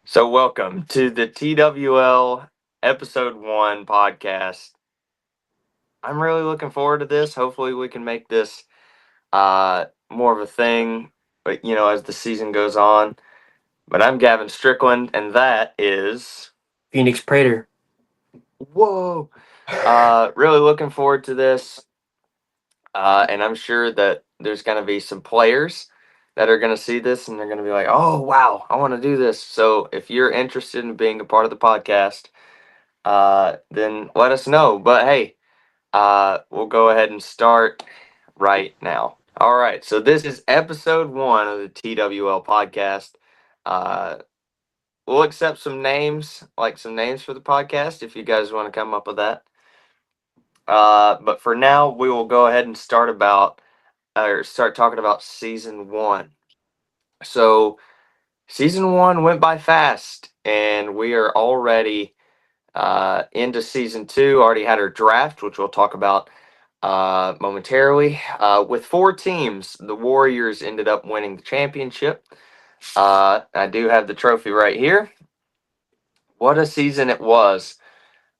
So, welcome to the TWL Episode 1 podcast. I'm really looking forward to this. Hopefully, we can make this more of a thing, but as the season goes on. But I'm Gavin Strickland, and that is. Phoenix Prater. Whoa! Really looking forward to this. And I'm sure that there's going to be some players that are going to see this and they're going to be like, oh, wow, I want to do this. So if you're interested in being a part of the podcast, then let us know. But hey, we'll go ahead and start right now. All right. So this is episode 1 of the TWL podcast. We'll accept some names for the podcast if you guys want to come up with that. But for now, we will go ahead and start talking about season 1. So season 1 went by fast, and we are already into season 2. Already had our draft, which we'll talk about momentarily. With 4 teams, the Warriors ended up winning the championship. I do have the trophy right here. What a season it was.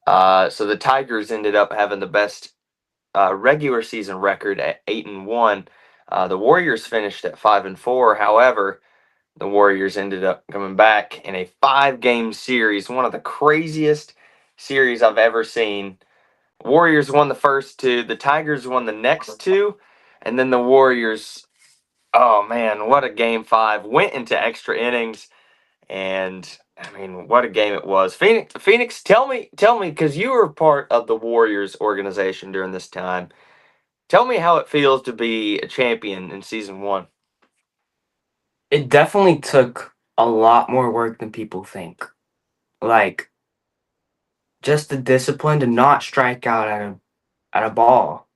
So the Tigers ended up having the best regular season record at 8-1. The Warriors finished at 5-4. However, the Warriors ended up coming back in a 5-game series, one of the craziest series I've ever seen. Warriors won the first 2, the Tigers won the next 2, and then the Warriors, oh man, what a game 5, went into extra innings, and I mean, what a game it was. Phoenix, tell me, because you were part of the Warriors organization during this time. Tell me how it feels to be a champion in season 1. It definitely took a lot more work than people think. Like, just the discipline to not strike out at a ball.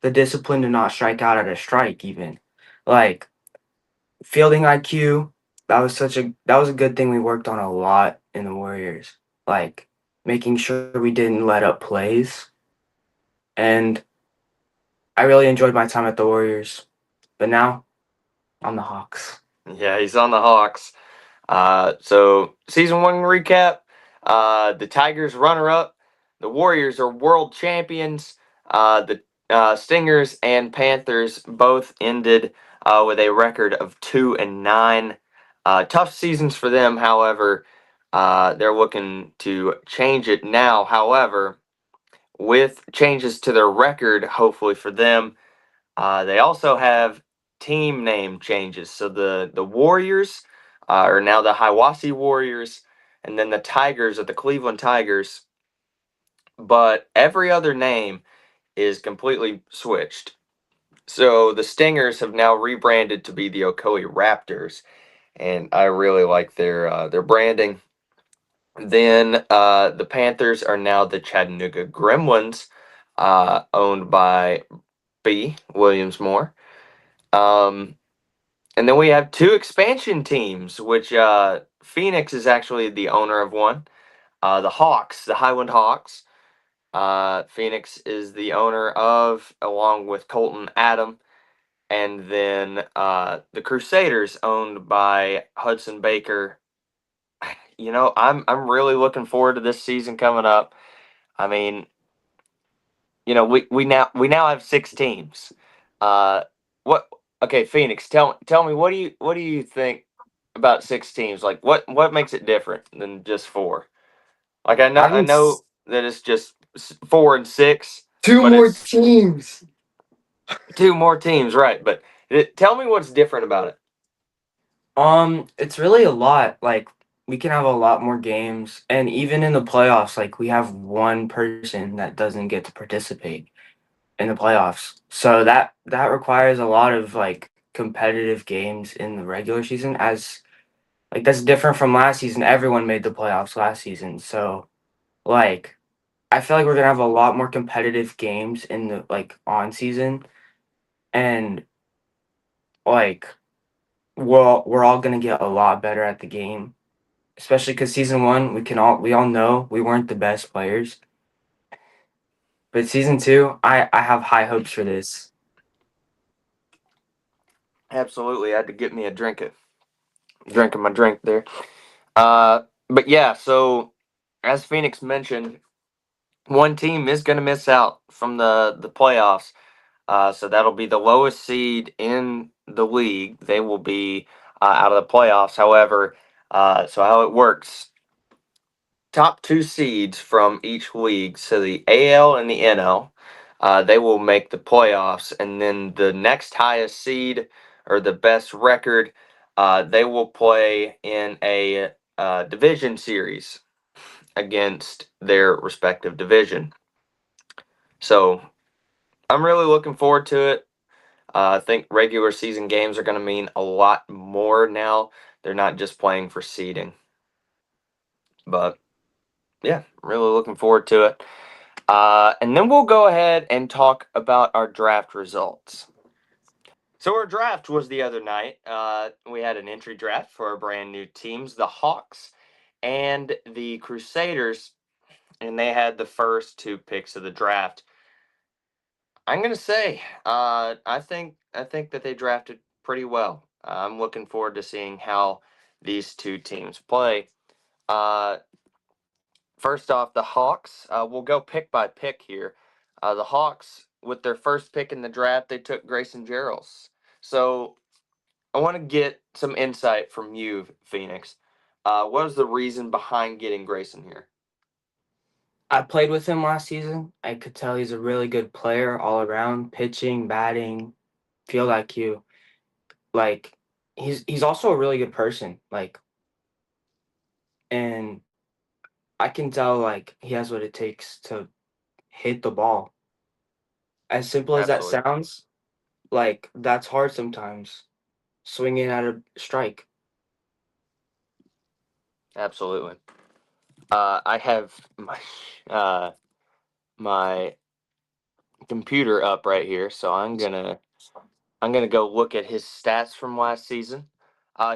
The discipline to not strike out at a strike even. Like, fielding IQ, that was a good thing we worked on a lot in the Warriors. Like, making sure we didn't let up plays. And I really enjoyed my time at the Warriors. But now, I'm the Hawks. Yeah, he's on the Hawks. So season 1 recap. The Tigers runner-up. The Warriors are world champions. The Stingers and Panthers both ended with a record of 2-9. Tough seasons for them. However, they're looking to change it now. However, with changes to their record, hopefully for them, they also have team name changes. So the Warriors are now the Hiwassee Warriors, and then the Tigers are the Cleveland Tigers. But every other name is completely switched. So the Stingers have now rebranded to be the Ocoee Raptors, and I really like their branding. Then the Panthers are now the Chattanooga Gremlins, owned by B. Williams Moore. And then we have 2 expansion teams, which Phoenix is actually the owner of one. The Hawks, the Highland Hawks. Phoenix is the owner of, along with Colton Adam. And then the Crusaders, owned by Hudson Baker. I'm really looking forward to this season coming up. I mean, we now have 6 teams. What? Okay, Phoenix, tell me, what do you think about 6 teams? Like, what makes it different than just 4? Like, I I think know that it's just 4 and 6, two but more it's teams. 2 more teams, right? But tell me what's different about it. It's really a lot. Like, we can have a lot more games, and even in the playoffs, like, we have one person that doesn't get to participate in the playoffs. So that requires a lot of like competitive games in the regular season. As like that's different from last season. Everyone made the playoffs last season, so like I feel like we're gonna have a lot more competitive games in the like on season, and like we're all gonna get a lot better at the game, especially because season one we all know we weren't the best players, but season two I have high hopes for this. Absolutely, I had to get me a drinking my drink there. But yeah, so as Phoenix mentioned, one team is going to miss out from the playoffs. So that'll be the lowest seed in the league. They will be out of the playoffs. However, so how it works: top two seeds from each league, so the AL and the NL, they will make the playoffs, and then the next highest seed or the best record, they will play in a division series against their respective division. So I'm really looking forward to it. I think regular season games are going to mean a lot more now. They're not just playing for seeding. But yeah, really looking forward to it. And then we'll go ahead and talk about our draft results. So our draft was the other night. We had an entry draft for our brand new teams, the Hawks and the Crusaders, and they had the first two picks of the draft. I'm gonna say, I think that they drafted pretty well. I'm looking forward to seeing how these two teams play. Uh, First off, the Hawks. We'll go pick by pick here. The Hawks, with their first pick in the draft, they took Grayson Gerals. So I want to get some insight from you, Phoenix. What was the reason behind getting Grayson here? I played with him last season. I could tell he's a really good player all around, pitching, batting, field IQ. Like he's also a really good person. Like, and I can tell like he has what it takes to hit the ball. As simple as that Absolutely, sounds, like that's hard sometimes. Swinging at a strike. absolutely. I have uh, my computer up right here, so I'm gonna go look at his stats from last season.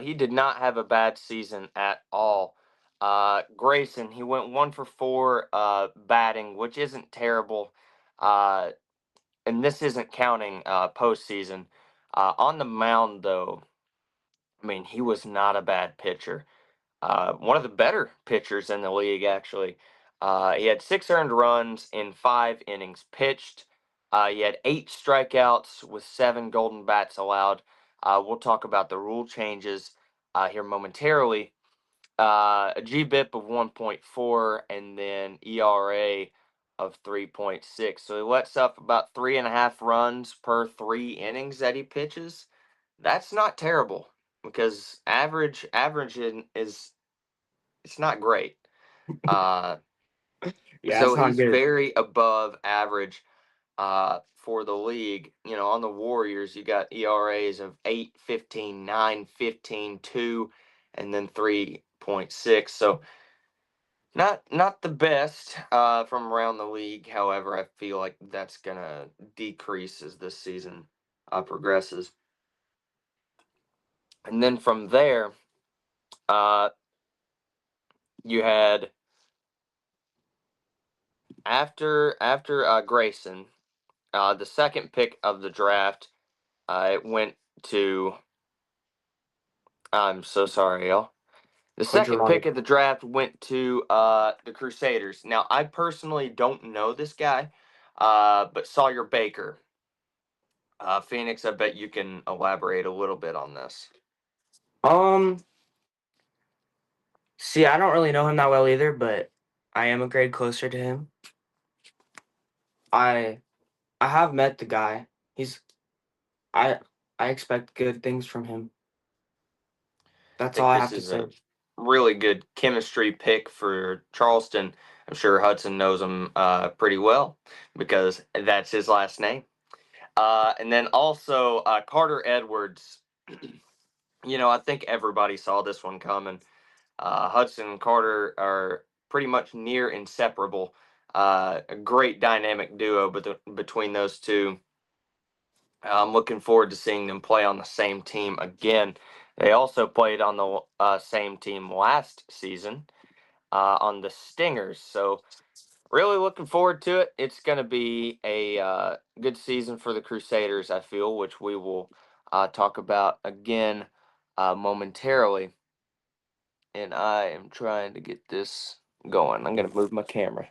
He did not have a bad season at all. Grayson, he went 1 for 4 batting, which isn't terrible. Uh, and this isn't counting postseason. On the mound, though, I mean, he was not a bad pitcher. One of the better pitchers in the league, actually. He had 6 earned runs in 5 innings pitched. He had 8 strikeouts with 7 golden bats allowed. We'll talk about the rule changes here momentarily. A GBIP of 1.4 and then ERA of 3.6. So he lets up about 3.5 runs per 3 innings that he pitches. That's not terrible because average is it's not great. Uh, Yeah, so it's not he's good. very above average for the league. You know, on the Warriors, you got ERAs of 8, 15, 9, 15, 2, and then 3.6. So not the best from around the league. However, I feel like that's gonna decrease as this season progresses. And then from there, uh, you had after Grayson, the second pick of the draft. It went to. I'm so sorry, y'all. The second Gerard. pick of the draft went to the Crusaders. Now, I personally don't know this guy, but Sawyer Baker. Phoenix, I bet you can elaborate a little bit on this. Um, See, I don't really know him that well either, but I am a grade closer to him. I I have met the guy. He's I I expect good things from him. I That's all think I this have to is say. a really good chemistry pick for Charleston. I'm sure Hudson knows him pretty well because that's his last name. And then also Carter Edwards. I think everybody saw this one coming. Hudson and Carter are pretty much near inseparable. A great dynamic duo between those two. I'm looking forward to seeing them play on the same team again. They also played on the same team last season on the Stingers. So, really looking forward to it. It's going to be a good season for the Crusaders, I feel, which we will talk about again momentarily. And I am trying to get this going. I'm going to move my camera.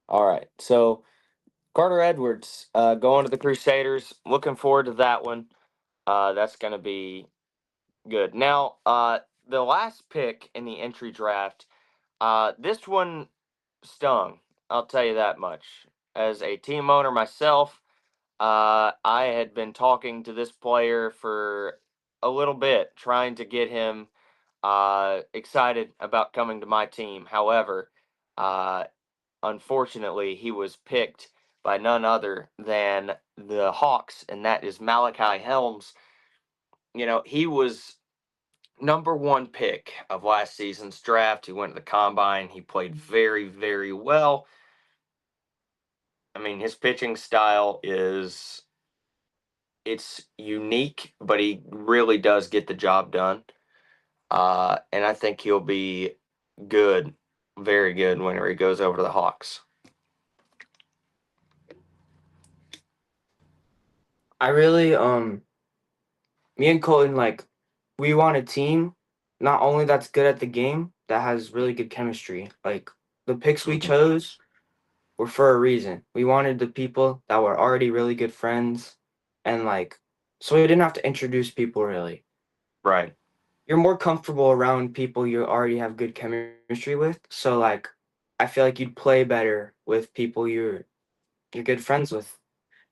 All right. So, Carter Edwards going to the Crusaders. Looking forward to that one. That's going to be good. Now, the last pick in the entry draft, this one stung. I'll tell you that much. As a team owner myself, I had been talking to this player for a little bit, trying to get him excited about coming to my team. However, uh, unfortunately, he was picked by none other than the Hawks, and that is Malachi Helms. He was number one pick of last season's draft. He went to the combine. He played very, very well. I mean, his pitching style it's unique, but he really does get the job done. And I think he'll be good, very good whenever he goes over to the Hawks. I really me and Colton, like, we want a team not only that's good at the game, that has really good chemistry. Like, the picks we chose were for a reason. We wanted the people that were already really good friends, and like, so we didn't have to introduce people really. Right. You're more comfortable around people you already have good chemistry with. So like, I feel like you'd play better with people you're good friends with.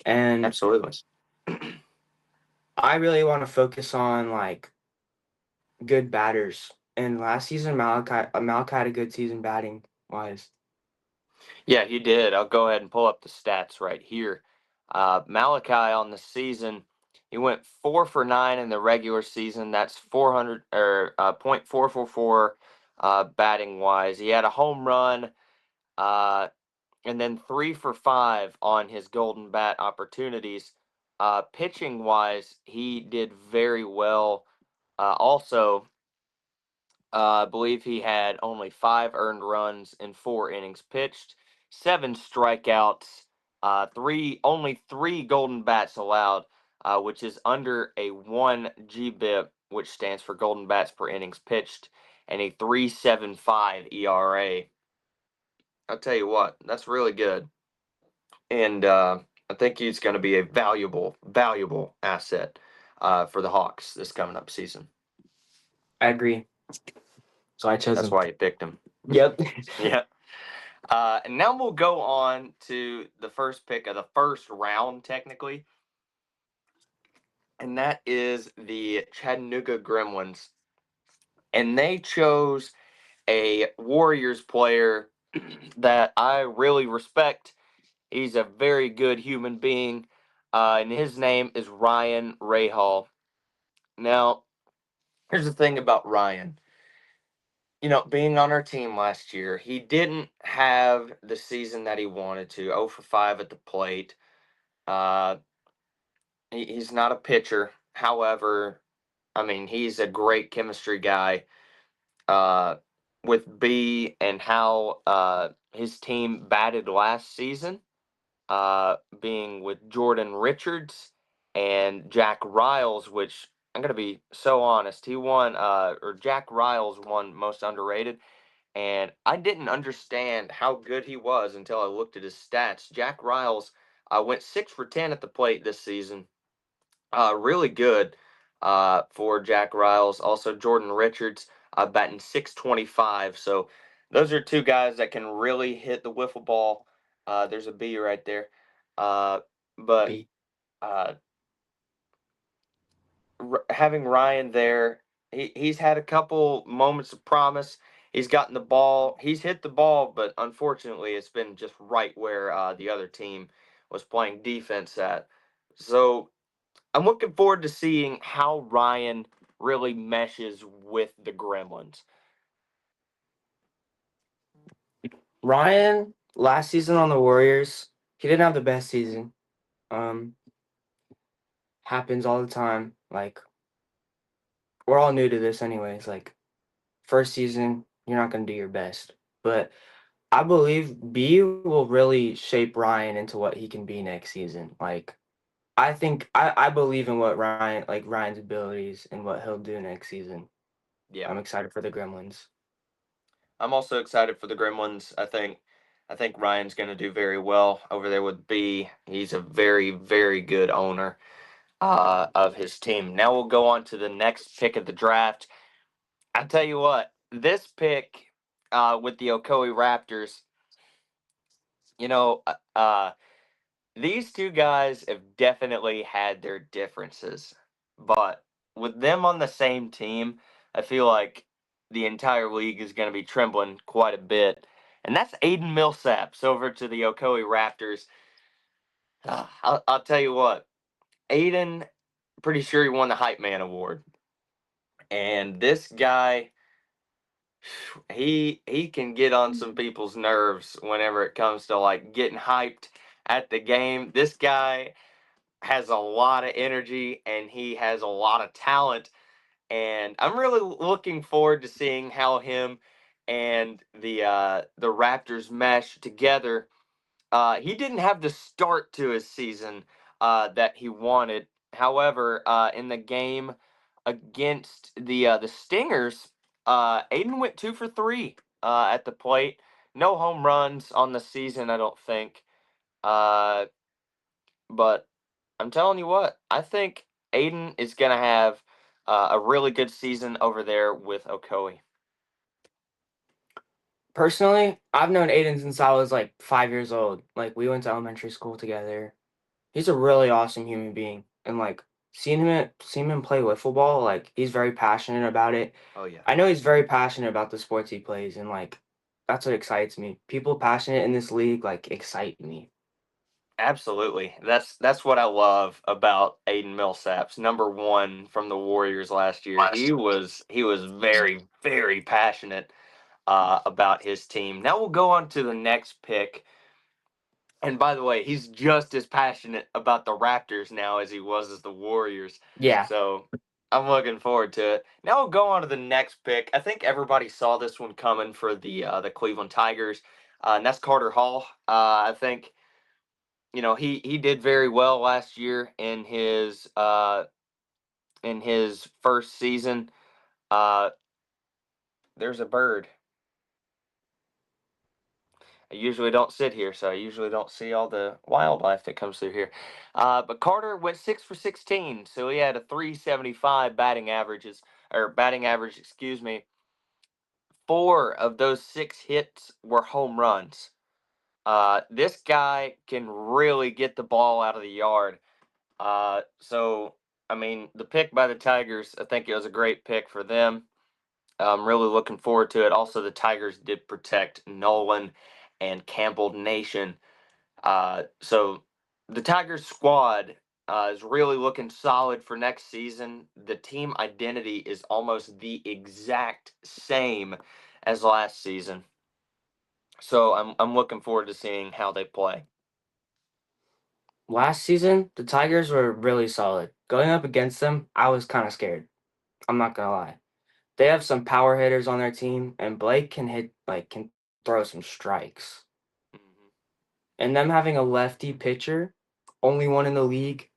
And Absolutely. I really want to focus on like good batters. And last season, Malachi had a good season batting wise. Yeah, he did. I'll go ahead and pull up the stats right here. Malachi on the season, he went 4 for 9 in the regular season. That's 400 or .444 batting wise. He had a home run, and then 3 for 5 on his golden bat opportunities. Pitching wise, he did very well. Also, I believe he had only 5 earned runs in 4 innings pitched, 7 strikeouts, only 3 golden bats allowed, which is under a 1 GBIP, which stands for golden bats per innings pitched, and a 3.75 ERA. I'll tell you what, that's really good, and I think he's going to be a valuable, valuable asset for the Hawks this coming up season. I agree. So I chose That's him. why you picked him. Yep. Yeah. And now we'll go on to the first pick of the first round, technically, and that is the Chattanooga Gremlins. And they chose a Warriors player that I really respect. He's a very good human being, and his name is Ryan Rahal. Now, here's the thing about Ryan. Being on our team last year, he didn't have the season that he wanted to. 0 for 5 at the plate. Uh, he's not a pitcher. However, I mean, he's a great chemistry guy uh, with B and how his team batted last season, being with Jordan Richards and Jack Riles, which I'm going to be so honest. Jack Riles won most underrated. And I didn't understand how good he was until I looked at his stats. Jack Riles went 6 for 10 at the plate this season. Really good for Jack Riles. Also, Jordan Richards batting 625. So those are two guys that can really hit the wiffle ball. There's a B right there. Uh, but B. uh, having Ryan there, he's had a couple moments of promise. he's gotten the ball. He's hit the ball, but unfortunately, it's been just right where the other team was playing defense at. So I'm looking forward to seeing how Ryan really meshes with the Gremlins. Ryan last season on the Warriors, he didn't have the best season. Um, happens all the time. Like we're all new to this, anyways. Like first season, you're not gonna do your best, but I believe B will really shape Ryan into what he can be next season. Like I believe in what Ryan's abilities and what he'll do next season. Yeah, I'm excited for the Gremlins. I'm also excited for the Gremlins. I think Ryan's going to do very well over there with B. He's a very very good owner of his team. Now we'll go on to the next pick of the draft. I tell you what, this pick with the Ocoee Raptors, you know, these two guys have definitely had their differences, but with them on the same team, I feel like the entire league is going to be trembling quite a bit. And that's Aiden Millsaps over to the Ocoee Raptors. I'll tell you what, Aiden, pretty sure he won the Hype Man Award. And this guy, he can get on some people's nerves whenever it comes to like getting hyped at the game. This guy has a lot of energy and he has a lot of talent, and I'm really looking forward to seeing how him and the Raptors mesh together. He didn't have the start to his season that he wanted. However, in the game against the Stingers, Aiden went 2 for 3 at the plate. No home runs on the season, I don't think. Uh, but I'm telling you what, I think Aiden is going to have a really good season over there with Ocoee. Personally, I've known Aiden since I was like 5 years old. Like we went to elementary school together. He's a really awesome human being, and like seeing him play wiffle ball, like he's very passionate about it. Oh yeah, I know he's very passionate about the sports he plays, and like that's what excites me. People passionate in this league like excite me. absolutely. That's what I love about Aiden Millsaps, number one from the Warriors last year. He was very very passionate about his team. Now we'll go on to the next pick. And by the way, he's just as passionate about the Raptors now as he was as the Warriors. Yeah, So I'm looking forward to it. Now we'll go on to the next pick. I think everybody saw this one coming for the Cleveland Tigers, and that's Carter Hall. I think he did very well last year in his first season. Uh, there's a bird. I usually don't sit here, so I usually don't see all the wildlife that comes through here. But Carter went 6 for 16, so he had a 375 batting average, excuse me. 4 of those 6 hits were home runs. This guy can really get the ball out of the yard. So I mean, the pick by the Tigers, I think it was a great pick for them. I'm really looking forward to it. Also, the Tigers did protect Nolan and Campbell Nation. So the Tigers squad is really looking solid for next season. The team identity is almost the exact same as last season. So I'm looking forward to seeing how they play. last season the Tigers were really solid. Going up against them, I was kind of scared. I'm not gonna lie. They have some power hitters on their team, and Blake can throw some strikes. Hmm. And them having a lefty pitcher, only one in the league,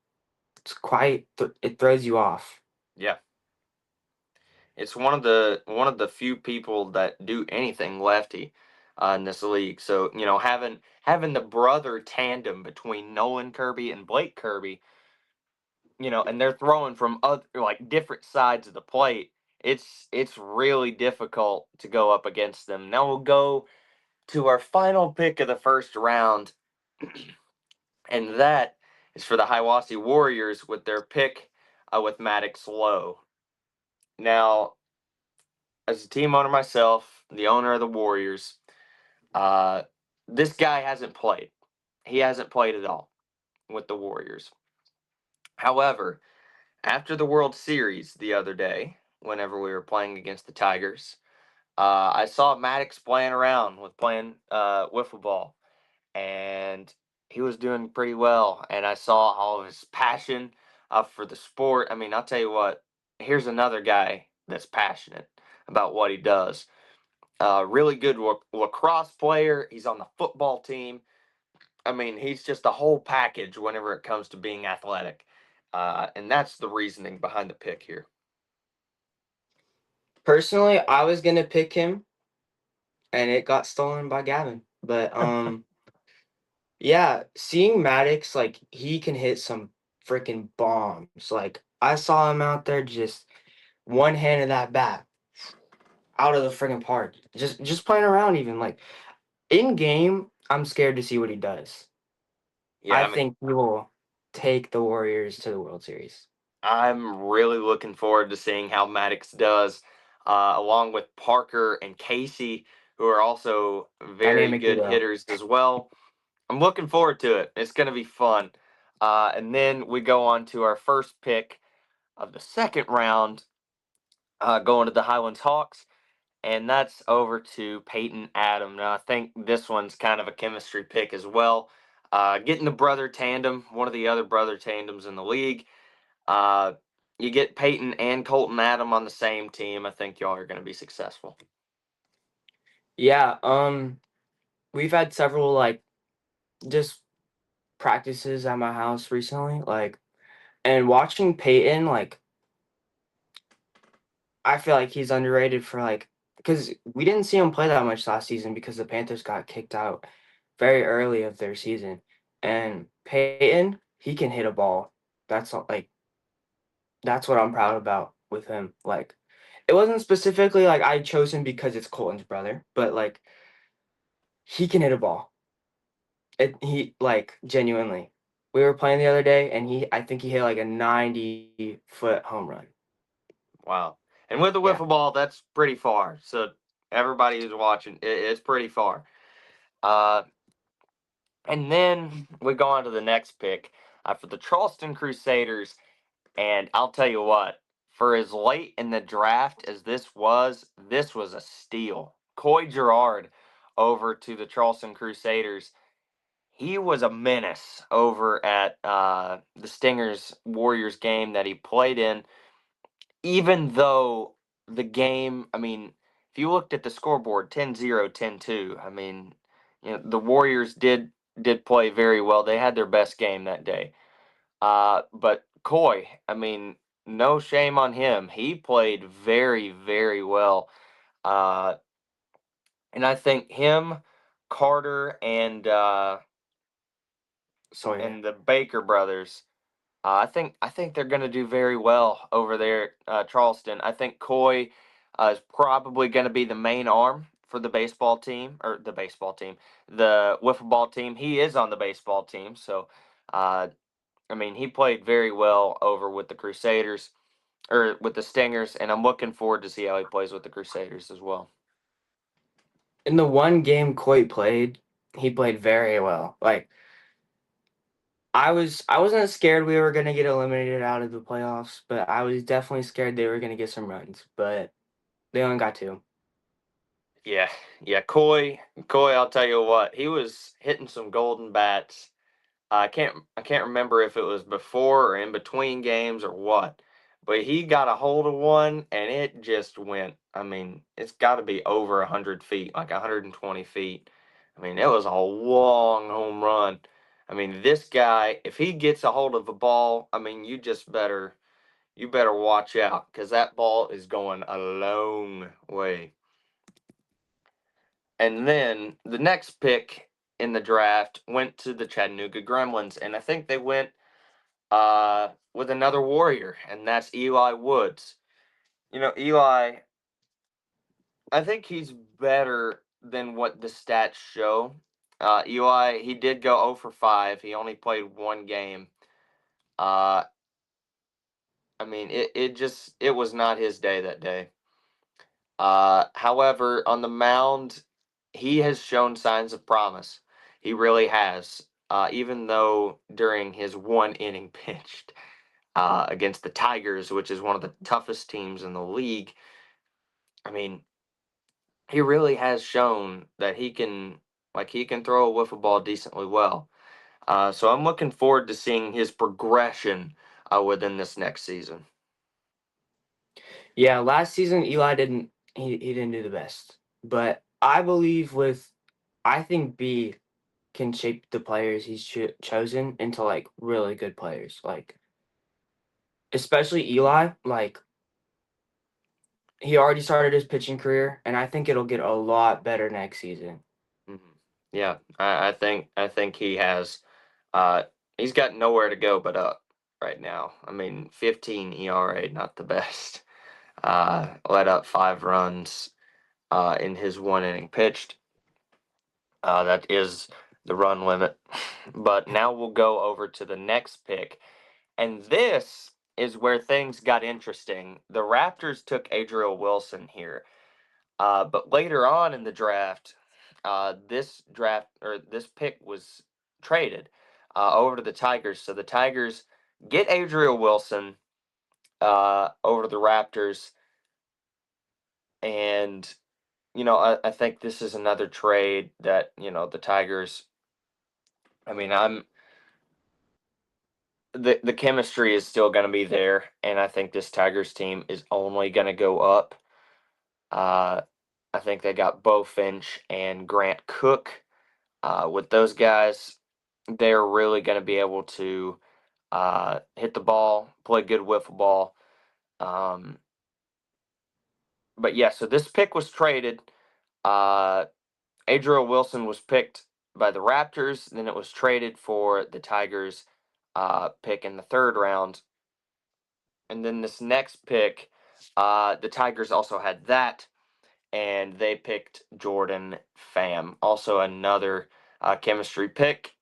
it throws you off. Yeah, it's one of the few people that do anything lefty in this league. So having the brother tandem between Nolan Kirby and Blake Kirby, and they're throwing from other like different sides of the plate. It's really difficult to go up against them. Now we'll go to our final pick of the first round, and that is for the Hiwassee Warriors with their pick with Maddox Lowe. Now, as a team owner myself, the owner of the Warriors. Uh, this guy hasn't played. He hasn't played at all with the Warriors. However, after the World Series the other day, whenever we were playing against the Tigers, I saw Maddox playing around with playing wiffle ball, and he was doing pretty well. And I saw all of his passion for the sport. I mean, I'll tell you what. Here's another guy that's passionate about what he does. Really good lacrosse player. He's on the football team. I mean, he's just a whole package whenever it comes to being athletic. And that's the reasoning behind the pick here. Personally, I was gonna pick him, and it got stolen by Gavin. But yeah, seeing Maddox, like, he can hit some freaking bombs. Like, I saw him out there just one hand of that bat out of the freaking park, just playing around. Even like in game, I'm scared to see what he does. Yeah, I I mean, think he will take the Warriors to the World Series. I'm really looking forward to seeing how Maddox does, along with Parker and Casey, who are also very Dynamic good duo. hitters as well. I'm looking forward to it. It's going to be fun. And then we go on to our first pick of the second round, going to the Highlands Hawks, and that's over to Peyton Adam. Now, I think this one's kind of a chemistry pick as well. Getting the brother tandem, one of the other brother tandems in the league. Uh, you get Peyton and Colton Adam on the same team. I think y'all are going to be successful. Yeah, we've had several like just practices at my house recently, like, and watching Peyton, like, I feel like he's underrated for like because we didn't see him play that much last season because the Panthers got kicked out very early of their season. And Peyton, he can hit a ball. Like that's what I'm proud about with him. Like it wasn't specifically like I chose him because it's Colton's brother, but like he can hit a ball. He like genuinely. We were playing the other day and I think he hit like a 90-foot home run. Wow. And with the Yeah. wiffle ball, that's pretty far. So everybody who's watching, it's pretty far. Uh, and then we go on to the next pick for the Charleston Crusaders. And I'll tell you what, for as late in the draft as this was a steal. Coy Girard over to the Charleston Crusaders. He was a menace over at the Stingers Warriors game that he played in, even though the game, I mean, if you looked at the scoreboard 10-0, 10-2, I mean, the Warriors did play very well. They had their best game that day. But Coy, I mean, no shame on him. He played very, very well. Uh, and I think him, Carter, Sawyer. and the Baker brothers. I think they're going to do very well over there, Charleston. I think Coy is probably going to be the main arm for the baseball team or the wiffle ball team. He is on the baseball team, so uh, I mean he played very well over with the Crusaders or with the Stingers, and I'm looking forward to see how he plays with the Crusaders as well. In the one game Coit played, he played very well. Like I wasn't scared we were gonna get eliminated out of the playoffs, but I was definitely scared they were gonna get some runs. But they only got two. Yeah, yeah, Coy. I'll tell you what, he was hitting some golden bats. I can't remember if it was before or in between games or what, but he got a hold of one and it just went. I mean, it's got to be over 100 feet, like 120 feet. I mean, it was a long home run. I mean, this guy, if he gets a hold of a ball, I mean, you better watch out because that ball is going a long way. And then the next pick in the draft went to the Chattanooga Gremlins, and I think they went with another Warrior, and that's Eli Woods. Eli, I think he's better than what the stats show. Eli, he did go 0 for 5. He only played one game. Uh, I mean, it was not his day that day. However, on the mound, he has shown signs of promise. He really has. Even though during his one inning pitched against the Tigers, which is one of the toughest teams in the league, I mean, he really has shown that he can throw a wiffle ball decently well. So I'm looking forward to seeing his progression within this next season. Yeah, last season Eli he didn't do the best, but I think B can shape the players he's chosen into like really good players, like especially Eli. Like he already started his pitching career, and I think it'll get a lot better next season. hmm Yeah, I think he has. Uh, he's got nowhere to go but up right now. I mean, 15 ERA, not the best. Let up 5 runs in his one inning pitched. That is the run limit. But now we'll go over to the next pick. And this is where things got interesting. The Raptors took Adriel Wilson here. But later on in the draft, this pick was traded over to the Tigers. So the Tigers get Adriel Wilson over to the Raptors, and I think this is another trade that the Tigers. I mean, the chemistry is still going to be there, and I think this Tigers team is only going to go up. Uh, I think they got Bo Finch and Grant Cook. With those guys, they're really going to be able to hit the ball, play good wiffle ball. Um, but yeah, so this pick was traded. Uh, Adriel Wilson was picked by the Raptors. Then it was traded for the Tigers pick in the third round. And then this next pick, the Tigers also had that, and they picked Jordan Pham, also another chemistry pick.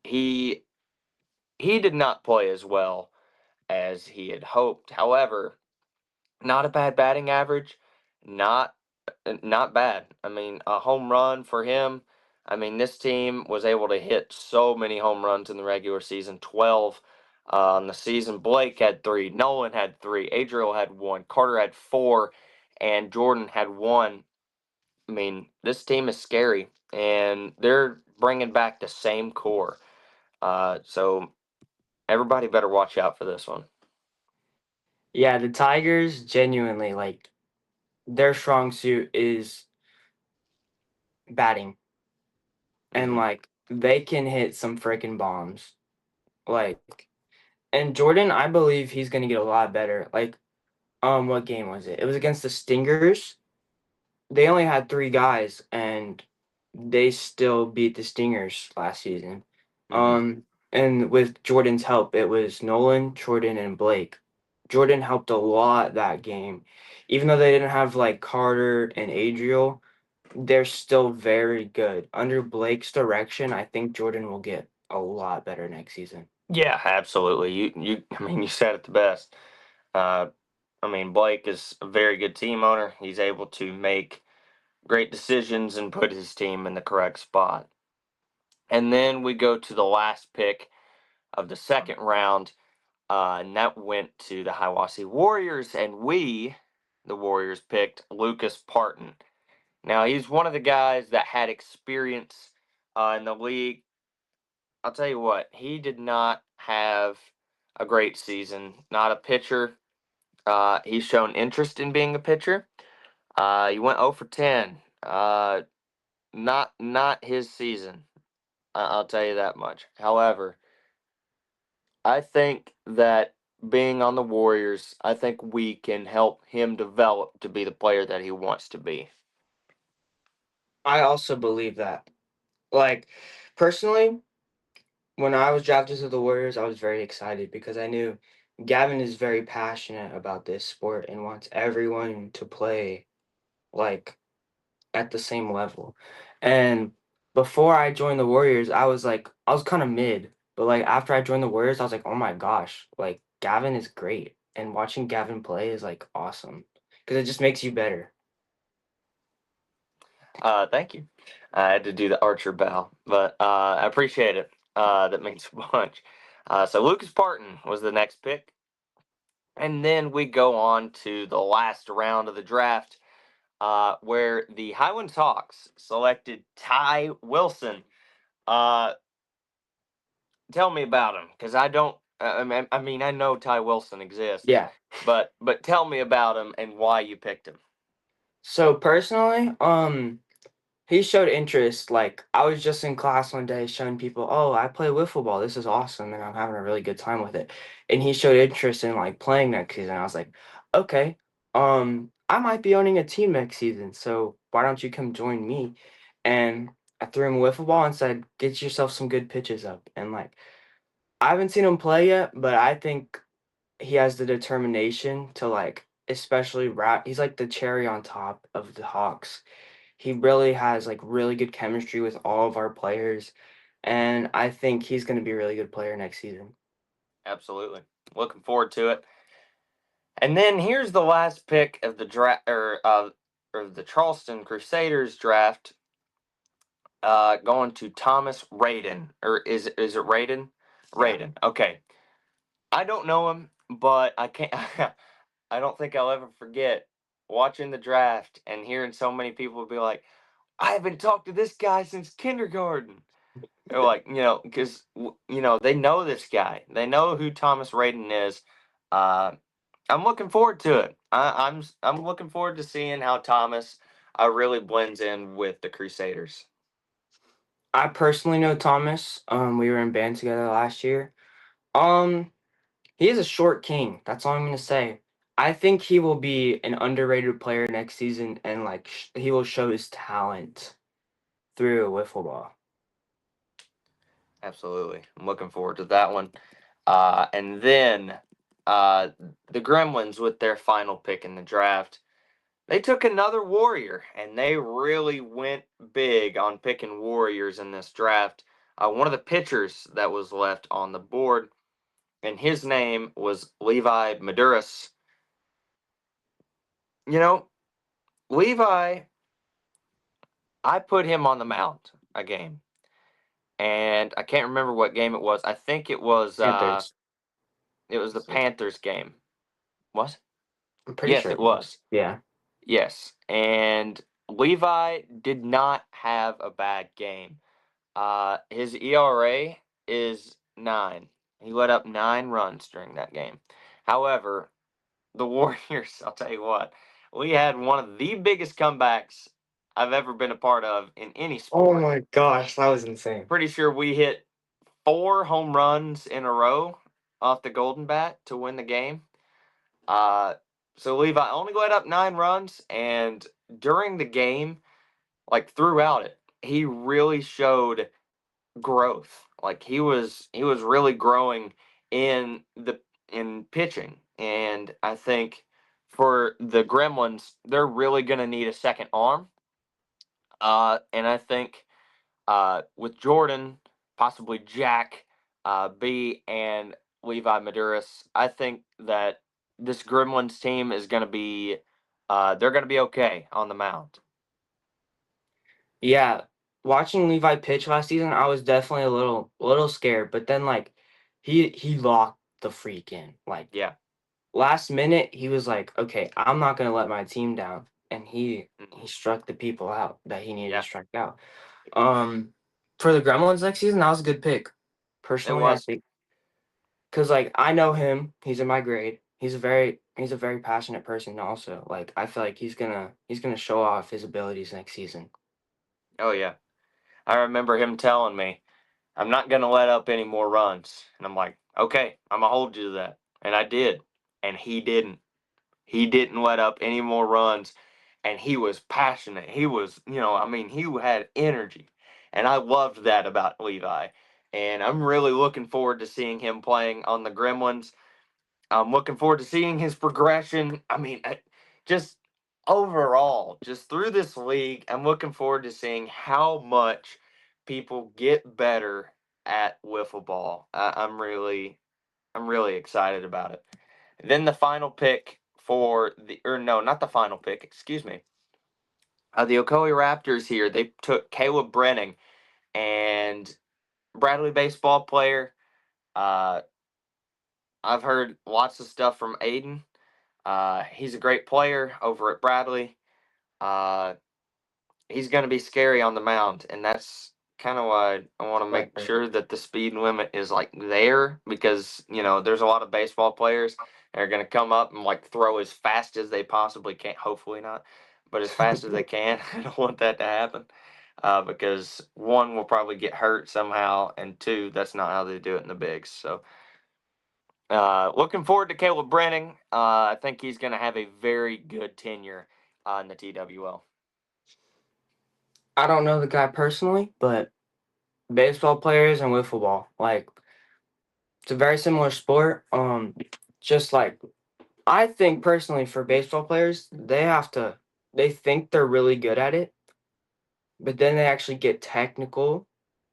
He he did not play as well as he had hoped. However, not a bad batting average, not not bad. I mean, a home run for him. I mean, this team was able to hit so many home runs in the regular season, 12 on the season. Blake had 3, Nolan had 3, Adriel had 1, Carter had 4, and Jordan had 1. I mean, this team is scary, and they're bringing back the same core. So everybody better watch out for this one. Yeah, the Tigers genuinely like their strong suit is batting, and hmm like they can hit some freaking bombs. Like, and Jordan, I believe he's gonna get a lot better. Like, what game was it? It was against the Stingers. They only had 3 guys, and they still beat the Stingers last season. hmm And with Jordan's help, it was Nolan, Jordan, and Blake. Jordan helped a lot that game. Even though they didn't have like Carter and Adriel, they're still very good. Under Blake's direction, I think Jordan will get a lot better next season. Yeah, absolutely. You. I mean, you said it the best. Uh, I mean, Blake is a very good team owner. He's able to make great decisions and put his team in the correct spot. And then we go to the last pick of the second round, and that went to the Hiawassee Warriors, and the Warriors, picked Lucas Parton. Now, he's one of the guys that had experience in the league. I'll tell you what, he did not have a great season. Not a pitcher. He's shown interest in being a pitcher. He went 0 for 10. Not his season. I'll tell you that much. However, I think that being on the Warriors, I think we can help him develop to be the player that he wants to be. I also believe that. Like, personally, when I was drafted to the Warriors, I was very excited because I knew Gavin is very passionate about this sport and wants everyone to play like at the same level. And before I joined the Warriors, I was kind of mid, but like after I joined the Warriors, I was like, "Oh my gosh, like Gavin is great." And watching Gavin play is like awesome because it just makes you better. Thank you. I had to do the Archer bow, but I appreciate it. That means a bunch. So Lucas Parton was the next pick, and then we go on to the last round of the draft, where the Highlands Hawks selected Ty Wilson. Uh, Tell me about him, because I don't. I mean, I know Ty Wilson exists, Yeah. but tell me about him and why you picked him. So personally, he showed interest. Like I was just in class one day showing people, oh, I play wiffle ball. This is awesome, and I'm having a really good time with it. And he showed interest in like playing next season. I was like, okay, I might be owning a team next season, so why don't you come join me? And I threw him a wiffle ball and said, get yourself some good pitches up. And like I haven't seen him play yet, but I think he has the determination to like, especially He's like the cherry on top of the Hawks. He really has like really good chemistry with all of our players, and I think he's going to be a really good player next season. Absolutely, looking forward to it. And then here's the last pick of the draft, or the Charleston Crusaders draft, going to Thomas Radin, or is it Radin? Yeah. Radin. Okay, I don't know him, but I can't. I don't think I'll ever forget watching the draft and hearing so many people be like, "I haven't talked to this guy since kindergarten." They're like, because they know this guy. They know who Thomas Radin is. Uh, I'm looking forward to it. I'm looking forward to seeing how Thomas really blends in with the Crusaders. I personally know Thomas. We were in band together last year. Um, he is a short king. That's all I'm gonna say. I think he will be an underrated player next season, and like he will show his talent through wiffle ball. Absolutely, I'm looking forward to that one. And then uh, the Gremlins with their final pick in the draft. They took another warrior, and they really went big on picking warriors in this draft. One of the pitchers that was left on the board, and his name was Levi Maduris. You know, Levi, I put him on the mound a game, and I can't remember what game it was. I think Panthers. it was the Panthers game. What? I'm pretty Yes, sure it it was. was. Yeah. Yes, and Levi did not have a bad game. His ERA is 9. He let up 9 runs during that game. However, the Warriors, I'll tell you what, we had one of the biggest comebacks I've ever been a part of in any Oh sport. my gosh, that was insane. Pretty sure we hit 4 home runs in a row off the Golden Bat to win the game. Uh, so Levi only let up 9 runs, and during the game, like throughout it, he really showed growth. Like he was really growing in the in pitching, and I think for the Gremlins, they're really going to need a second arm. And I think with Jordan, possibly Jack B, and Levi Maduris, I think that this Gremlins team is going to be they're going to be okay on the mound. Yeah, watching Levi pitch last season, I was definitely a little scared, but then like he locked the freak in. Like Yeah. last minute, he was like, "Okay, I'm not gonna let my team down," and he Mhm. struck the people out that he needed to Yeah. strike out. Um, for the Gremlins next season, that was a good pick. It Personally, I was. think because like I know him, he's in my grade. He's a very passionate person. Also, like I feel like he's gonna show off his abilities next season. Oh yeah. I remember him telling me, I'm not going to let up any more runs. And I'm like, okay, I'm going to hold you to that. And I did. And he didn't. He didn't let up any more runs. And he was passionate. He was, I mean, he had energy. And I loved that about Levi. And I'm really looking forward to seeing him playing on the Gremlins. I'm looking forward to seeing his progression. I mean, just overall, just through this league, I'm looking forward to seeing how much people get better at wiffle ball. I'm really excited about it. Then the final pick for the, or no, not the final pick. Excuse me. The Ocoee Raptors here, they took Caleb Brenning, and Bradley baseball player. Uh, I've heard lots of stuff from Aiden. He's a great player over at Bradley. Uh, he's going to be scary on the mound, and that's kind of why I want to make Right. sure that the speed limit is like there, because there's a lot of baseball players that are going to come up and like throw as fast as they possibly can. Hopefully not, but as fast as they can. I don't want that to happen, because one will probably get hurt somehow, and two, that's not how they do it in the bigs. So. Looking forward to Caleb Brenning. I think he's going to have a very good tenure in the TWL. I don't know the guy personally, but baseball players and wiffle ball, like it's a very similar sport. Just like I think personally for baseball players, they think they're really good at it, but then they actually get technical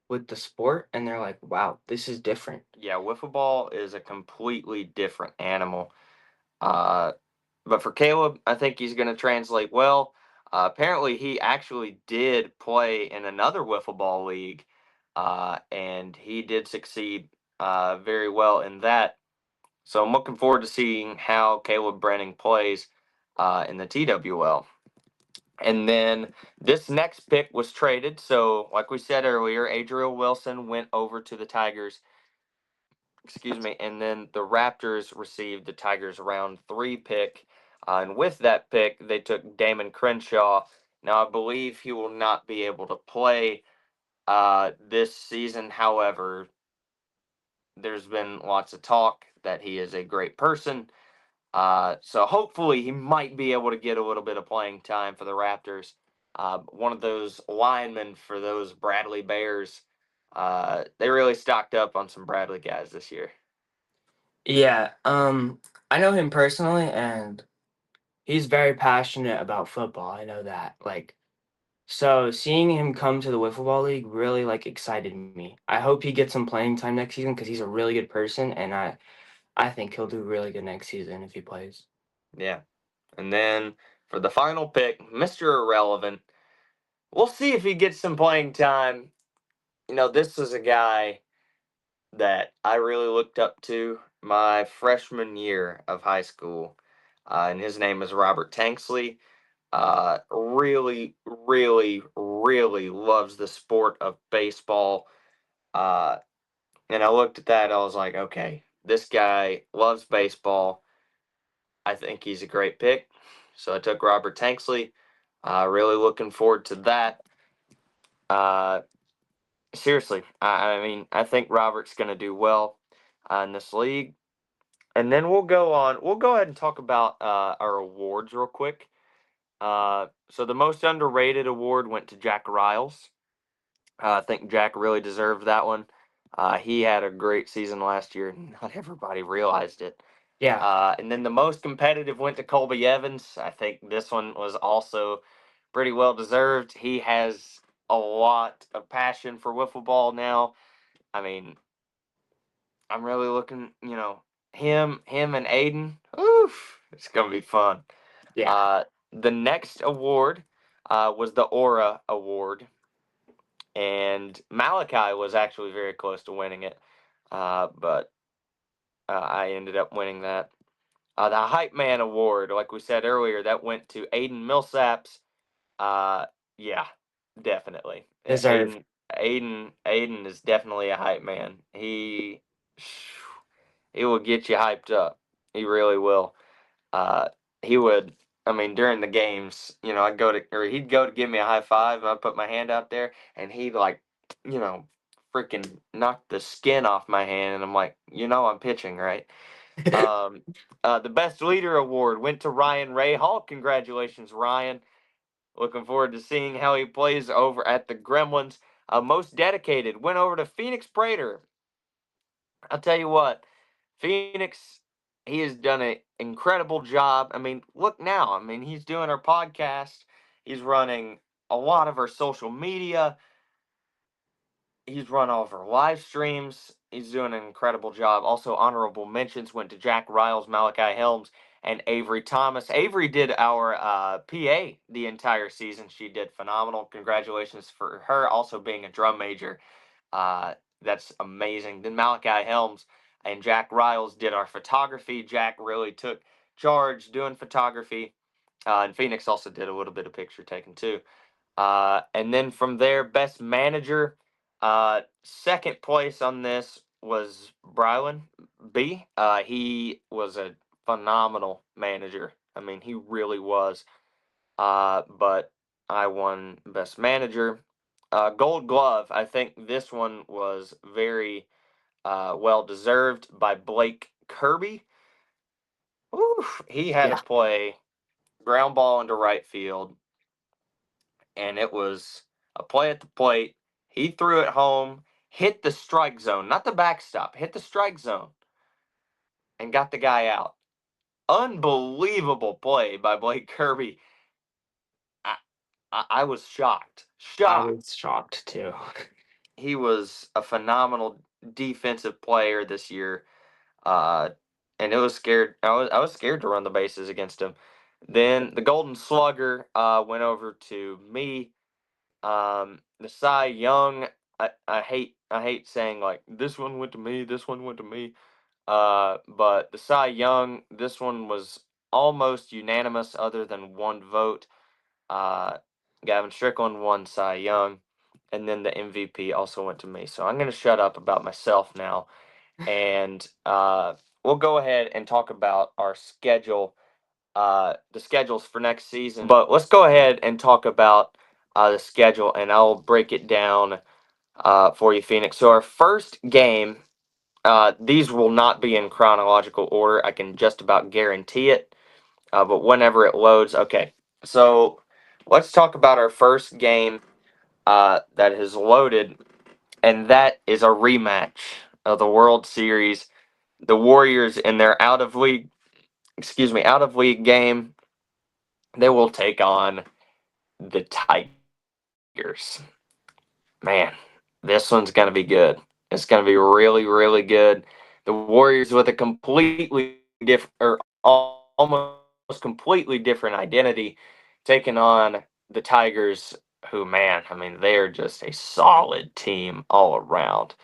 with the sport and they're like, wow, this is different. Yeah, wiffle ball is a completely different animal. Uh, but for Caleb, I think he's going to translate well. Apparently, he actually did play in another wiffle ball league, and he did succeed very well in that. So I'm looking forward to seeing how Caleb Brenning plays in the TWL. And then this next pick was traded. So, like we said earlier, Adriel Wilson went over to the Tigers. Excuse me. And then the Raptors received the Tigers' round 3 pick. And with that pick, they took Damon Crenshaw. Now, I believe he will not be able to play this season. However, there's been lots of talk that he is a great person. So hopefully he might be able to get a little bit of playing time for the Raptors. One of those linemen for those Bradley Bears. They really stocked up on some Bradley guys this year. Yeah, I know him personally and he's very passionate about football. I know that. Like so seeing him come to the wiffle ball league really like excited me. I hope he gets some playing time next season because he's a really good person and I think he'll do really good next season if he plays. Yeah. And then for the final pick, Mr. Irrelevant. We'll see if he gets some playing time. This is a guy that I really looked up to my freshman year of high school. And his name is Robert Tanksley. Really, really, really loves the sport of baseball. Uh, and I looked at that, I was like, okay, this guy loves baseball. I think he's a great pick. So I took Robert Tanksley. Really looking forward to that. Uh, Seriously, I mean, I think Robert's going to do well in this league. And then we'll go on. We'll go ahead and talk about our awards real quick. So the most underrated award went to Jack Riles. I think Jack really deserved that one. He had a great season last year. Not everybody realized it. Yeah. And then the most competitive went to Colby Evans. I think this one was also pretty well deserved. He has a lot of passion for wiffle ball now. I mean, I'm really looking, him and Aiden. Oof, it's gonna be fun. Yeah. Uh, the next award was the Aura Award, and Malachi was actually very close to winning it, but I ended up winning that. The Hype Man Award, like we said earlier, that went to Aiden Millsaps. Uh, yeah, definitely. Deserved. Aiden is definitely a hype man. He will get you hyped up. He really will. Uh, he would. I mean, during the games, I'd go to, or he'd go to give me a high five, and I'd put my hand out there, and he'd like, you know, freaking knock the skin off my hand, and I'm like, I'm pitching, right? Um, the best leader award went to Ryan Rahal. Congratulations, Ryan. Looking forward to seeing how he plays over at the Gremlins. Most dedicated went over to Phoenix Prater. I'll tell you what, Phoenix, he has done an incredible job. I mean, look now. I mean, he's doing our podcast. He's running a lot of our social media. He's run all of our live streams. He's doing an incredible job. Also, honorable mentions went to Jack Riles, Malachi Helms, and Avery Thomas. Avery did our PA the entire season. She did phenomenal. Congratulations for her also being a drum major. Uh, that's amazing. Then Malachi Helms and Jack Riles did our photography. Jack really took charge doing photography. And Phoenix also did a little bit of picture taking too. And then from there, best manager. Second place on this was Brylan B. He was a phenomenal manager. I mean, he really was. But I won best manager. Gold Glove. I think this one was very well deserved by Blake Kirby. Oof, he had to Yeah, play ground ball into right field, and it was a play at the plate. He threw it home, hit the strike zone, not the backstop, hit the strike zone, and got the guy out. Unbelievable play by Blake Kirby. I, I was shocked. I Shocked. was shocked too. He was a phenomenal defensive player this year. Uh, and it was scared. I was scared to run the bases against him. Then the Golden Slugger went over to me. The Cy Young, I hate saying like this one went to me, this one went to me. But the Cy Young, this one was almost unanimous, other than one vote. Uh, Gavin Strickland won Cy Young, and then the MVP also went to me. So I'm gonna shut up about myself now, and we'll go ahead and talk about our schedule, the schedules for next season. But let's go ahead and talk about the schedule, and I'll break it down for you, Phoenix. So our first game, these will not be in chronological order. I can just about guarantee it. But whenever it loads, okay. So let's talk about our first game that has loaded, and that is a rematch of the World Series. The Warriors in their out of league game, they will take on the Tigers. Man, this one's gonna be good. It's gonna be really, really good. The Warriors with a completely different, or almost completely different identity, taking on the Tigers, who, man, I mean, they are just a solid team all around.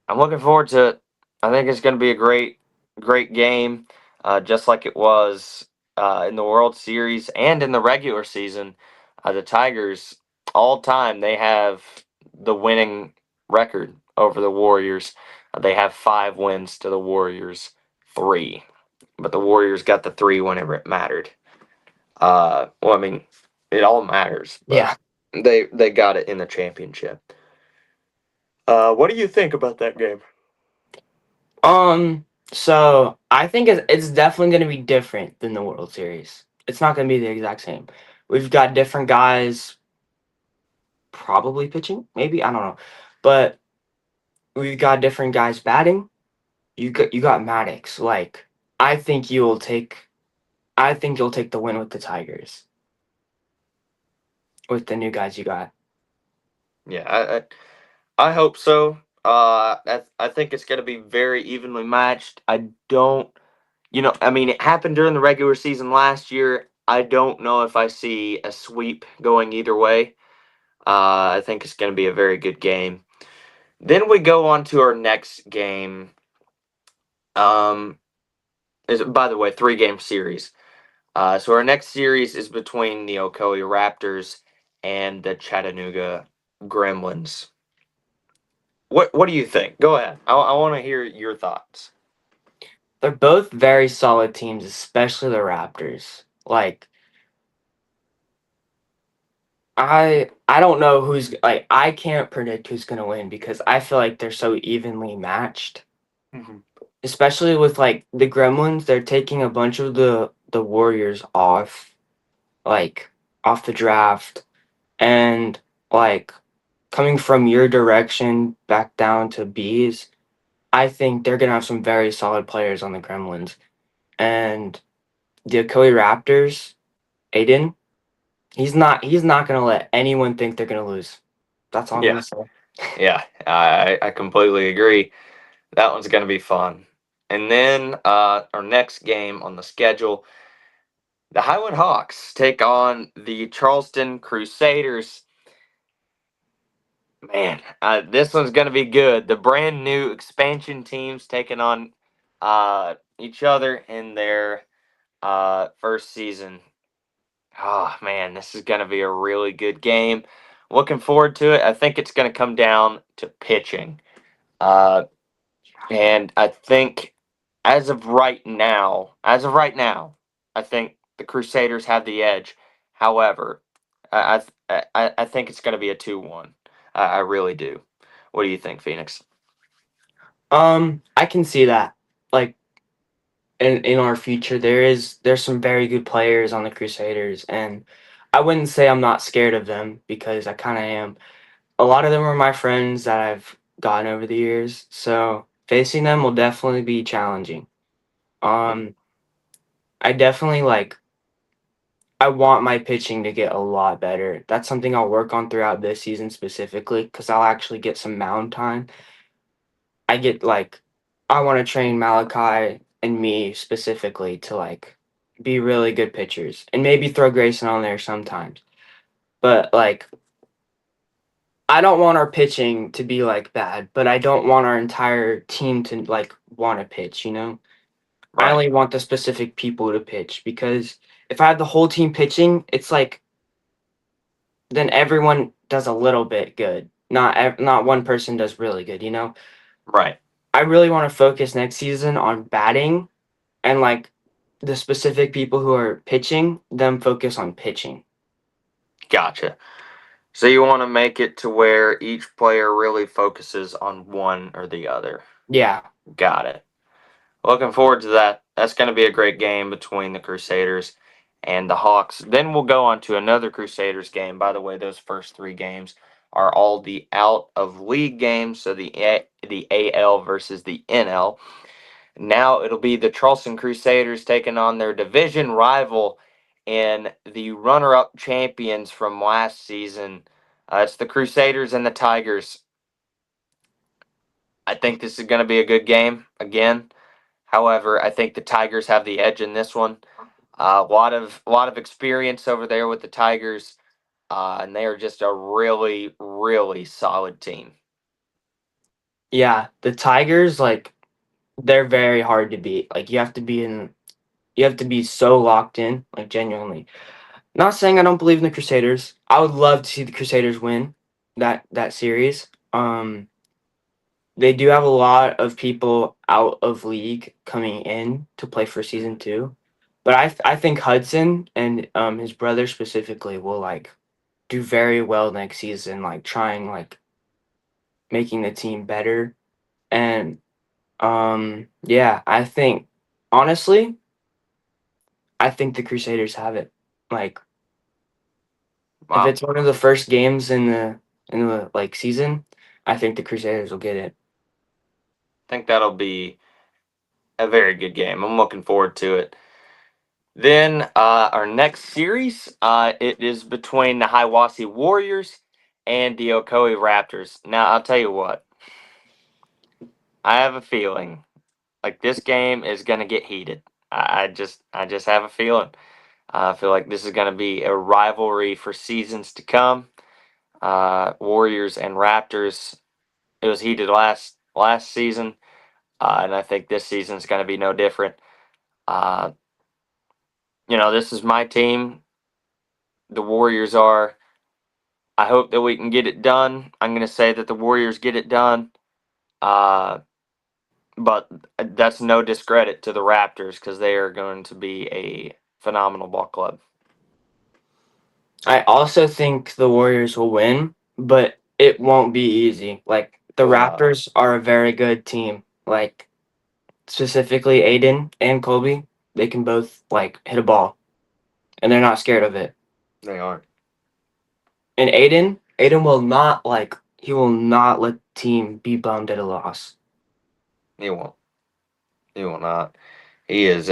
I'm looking forward to it. I think it's going to be a great game, just like it was in the World Series and in the regular season. The Tigers, all time, they have the winning record over the Warriors. They have 5 wins to the Warriors 3, but the Warriors got the 3 whenever it mattered. Well, I mean, it all matters, but Yeah. they got it in the championship. What do you think about that game? So I think it's definitely going to be different than the World Series. It's not going to be the exact same. We've got different guys probably pitching, maybe, I don't know. But we've got different guys batting. You got Maddox. Like I think you'll take I think you'll take the win with the Tigers with the new guys you got. Yeah, I hope so. I think it's going to be very evenly matched. I don't, I mean, it happened during the regular season last year. I don't know if I see a sweep going either way. I think it's going to be a very good game. Then we go on to our next game. Um, is by the way 3 game series. So our next series is between the Ocoee Raptors and the Chattanooga Gremlins. What do you think? Go ahead. I want to hear your thoughts. They're both very solid teams, especially the Raptors. Like I don't know who's like I can't predict who's gonna win because I feel like they're so evenly matched. Mhm. Especially with like the Gremlins, they're taking a bunch of the Warriors like off the draft, and like coming from your direction back down to Bees. I think they're gonna have some very solid players on the Gremlins, and the Ocoee Raptors. Aiden, he's not gonna let anyone think they're gonna lose. That's all I'm Yeah, gonna say. yeah, I completely agree. That one's gonna be fun. And then our next game on the schedule, the Highwood Hawks take on the Charleston Crusaders. Man, this one's going to be good. The brand new expansion teams taking on each other in their first season. Oh, man, this is going to be a really good game. Looking forward to it. I think it's going to come down to pitching. Uh, and I think as of right now, I think the Crusaders have the edge. However, I think it's going to be a 2-1. I really do. What do you think, Phoenix? I can see that. Like in our future, there's some very good players on the Crusaders, and I wouldn't say I'm not scared of them because I kind of am. A lot of them are my friends that I've gotten over the years, so facing them will definitely be challenging. Um, I definitely like. I want my pitching to get a lot better. That's something I'll work on throughout this season specifically because I'll actually get some mound time. I get like, I want to train Malachi and me specifically to like be really good pitchers and maybe throw Grayson on there sometimes. But like, I don't want our pitching to be like bad, but I don't want our entire team to like want to pitch, you know? I Right, only want the specific people to pitch because if I have the whole team pitching, it's like then everyone does a little bit good. Not one person does really good, you know? right. I really want to focus next season on batting and like the specific people who are pitching, them focus on pitching. Gotcha. So you want to make it to where each player really focuses on one or the other. Yeah. Got it. Looking forward to that. That's going to be a great game between the Crusaders and the Hawks. Then we'll go on to another Crusaders game. By the way, those first three games are all the out of league games, so the AL versus the NL. Now it'll be the Charleston Crusaders taking on their division rival and the runner-up champions from last season. It's the Crusaders and the Tigers. I think this is going to be a good game again. However, I think the Tigers have the edge in this one. A lot of experience over there with the Tigers, and they are just a really really solid team. Yeah, the Tigers like they're very hard to beat. Like you have to be so locked in, like genuinely. Not saying I don't believe in the Crusaders. I would love to see the Crusaders win that series. They do have a lot of people out of league coming in to play for season 2. But I think Hudson and his brother specifically will like do very well next season, like trying like making the team better. And yeah, I think honestly, I think the Crusaders have it. Like if Wow, it's one of the first games in the like season, I think the Crusaders will get it. I think that'll be a very good game. I'm looking forward to it. Then our next series, it is between the Hiwassee Warriors and the Ocoee Raptors. Now I'll tell you what, I have a feeling like this game is gonna get heated. I just have a feeling. I feel like this is gonna be a rivalry for seasons to come. Warriors and Raptors. It was heated last season, and I think this season is gonna be no different. Uh, this is my team. The Warriors are. I hope that we can get it done. I'm going to say that the Warriors get it done. Uh, but that's no discredit to the Raptors because they are going to be a phenomenal ball club. I also think the Warriors will win, but it won't be easy. Like the Uh, Raptors are a very good team. Like specifically Aiden and Colby, they can both like hit a ball and they're not scared of it. they aren't. And Aiden will not like he will not let the team be bummed at a loss. He won't. He will not. He is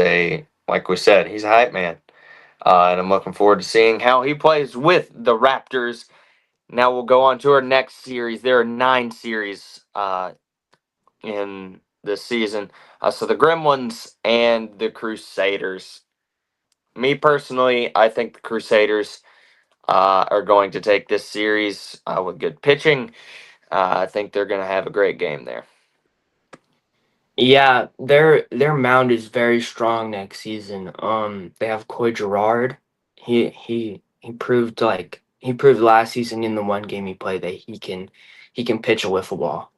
like we said, he's a hype man. And I'm looking forward to seeing how he plays with the Raptors. Now we'll go on to our next series. There are 9 series in this season. So the Gremlins and the Crusaders. Me personally, I think the Crusaders are going to take this series with good pitching. I think they're going to have a great game there. Yeah, their mound is very strong next season. They have Coy Gerard. He proved he proved last season in the one game he played that he can pitch a wiffle ball.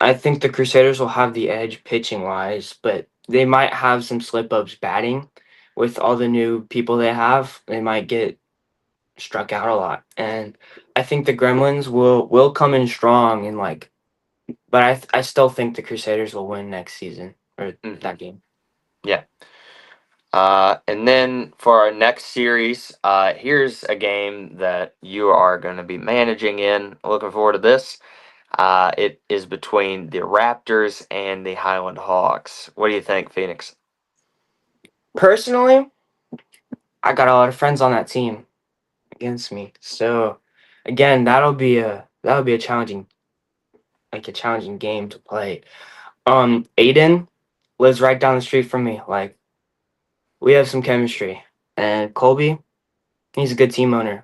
I think the Crusaders will have the edge pitching wise, but they might have some slip ups batting with all the new people they have. They might get struck out a lot, and I think the Gremlins will come in strong and but I still think the Crusaders will win next season or Hmm. that game. Yeah. And then for our next series, here's a game that you are going to be managing in. Looking forward to this. It is between the Raptors and the Highland Hawks. What do you think, Phoenix? Personally, I got a lot of friends on that team against me, so again, that'll be a challenging game to play. Aiden lives right down the street from me. We have some chemistry, and Colby, he's a good team owner.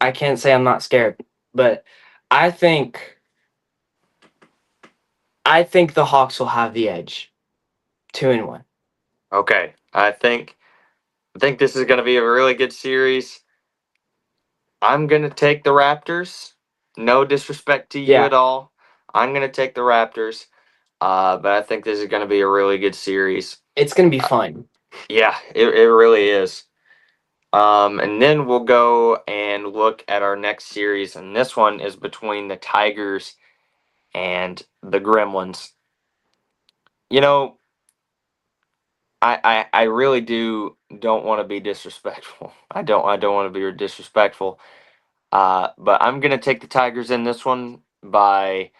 I can't say I'm not scared, but I think I think the Hawks will have the edge, 2-1. Okay, I think this is going to be a really good series. I'm going to take the Raptors. No disrespect to you Yeah, at all. I'm going to take the Raptors. But I think this is going to be a really good series. it's gonna be Uh, fun. yeah, it really is. And then we'll go and look at our next series, and this one is between the Tigers and the Gremlins. You know, I really don't want to be disrespectful. I don't want to be disrespectful. But I'm gonna take the Tigers in this one by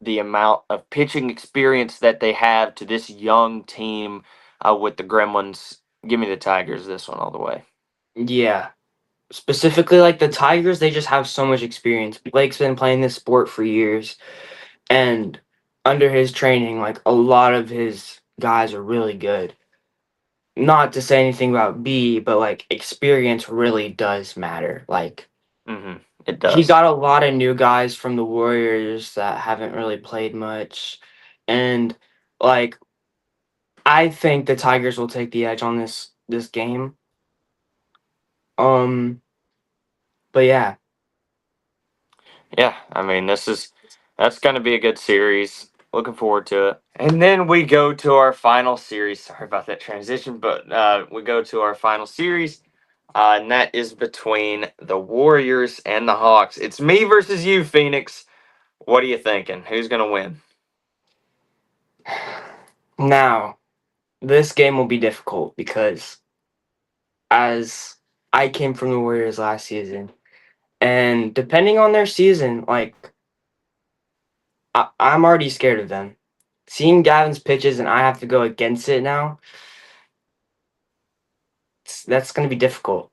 the amount of pitching experience that they have to this young team with the Gremlins. Give me the Tigers this one all the way. Yeah, specifically the Tigers, they just have so much experience. Blake's been playing this sport for years, and under his training, a lot of his guys are really good. Not to say anything about B, but experience really does matter. Hmm. It He does. got a lot of new guys from the Warriors that haven't really played much, and like I think the Tigers will take the edge on this game. Um, but yeah, Yeah, I mean that's gonna be a good series. Looking forward to it. And then we go to our final series. Sorry about that transition, but we go to our final series, and that is between the Warriors and the Hawks. It's me versus you, Phoenix. What are you thinking? Who's gonna win? now this game will be difficult because as I came from the Warriors last season, and depending on their season, I'm already scared of them. Seeing Gavin's pitches and I have to go against it now, that's going to be difficult.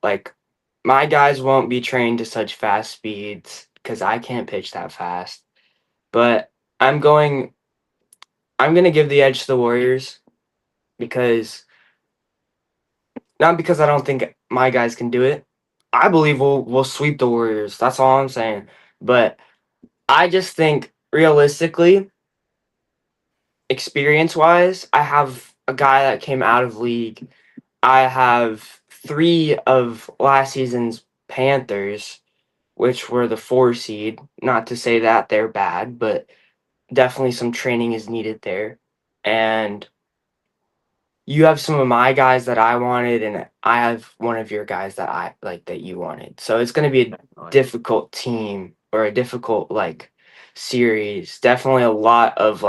My guys won't be trained to such fast speeds because I can't pitch that fast. But I'm going. I'm going to give the edge to the Warriors because not because I don't think my guys can do it. I believe we'll sweep the Warriors. That's all I'm saying. But I just think realistically, experience wise, I have a guy that came out of league. I have three of last season's Panthers, which were the 4 seed. Not to say that they're bad, but definitely some training is needed there. And you have some of my guys that I wanted, and I have one of your guys that I like that you wanted. So it's going to be a difficult team or a difficult series. Definitely a lot of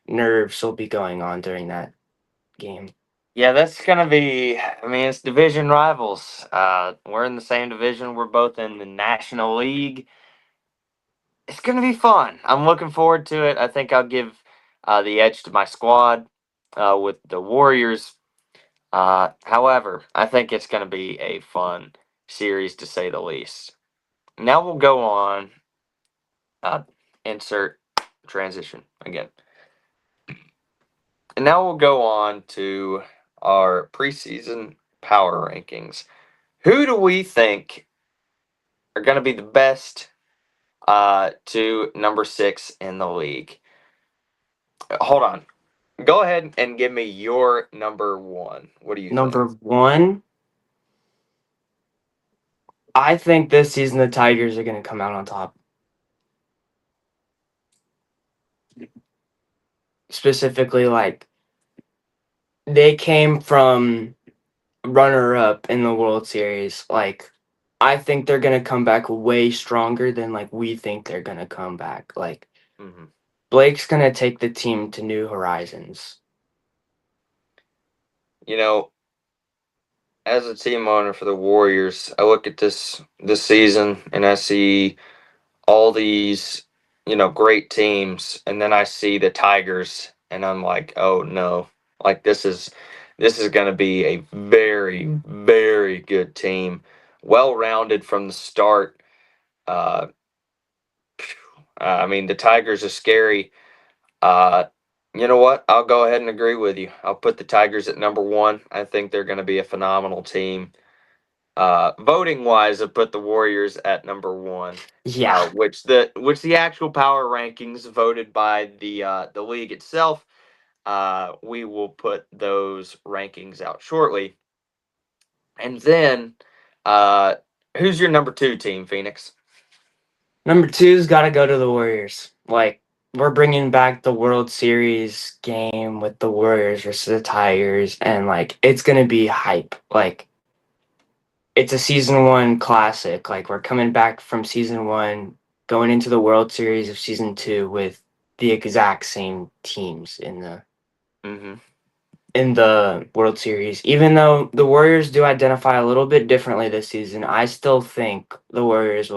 nerves will be going on during that game. Yeah, that's gonna be. I mean, it's division rivals. We're in the same division. We're both in the National League. It's gonna be fun. I'm looking forward to it. I think I'll give the edge to my squad with the Warriors. However, I think it's gonna be a fun series to say the least. Now we'll go on. Uh, insert transition again. And now we'll go on to our preseason power rankings. Who do we think are going to be the best to number 6 in the league? Hold on. Go ahead and give me your number 1. What do you think? Number one, I think this season the Tigers are going to come out on top. Specifically, like, they came from runner up in the World Series. Like, I think they're going to come back way stronger than, like, we think they're going to come back. Like, Mm-hmm. Blake's going to take the team to new horizons. You know, as a team owner for the Warriors, I look at this season and I see all these, great teams, and then I see the Tigers, and I'm like, oh no, like this is going to be a very very good team, well rounded from the start. Uh, I mean, the Tigers are scary. Uh, you know what? I'll go ahead and agree with you. I'll put the Tigers at number 1. I think they're going to be a phenomenal team. Voting wise, I put the Warriors at number 1, Yeah. which the actual power rankings voted by the league itself. We will put those rankings out shortly, and then uh, who's your number 2 team, Phoenix? Number two's got to go to the Warriors. Like, we're bringing back the World Series game with the Warriors versus the Tigers, and like, it's gonna be hype. Like, it's a season one classic. Like, we're coming back from season one, going into the World Series of season two with the exact same teams Mm-hmm. in the World Series. Even though the Warriors do identify a little bit differently this season, I still think the Warriors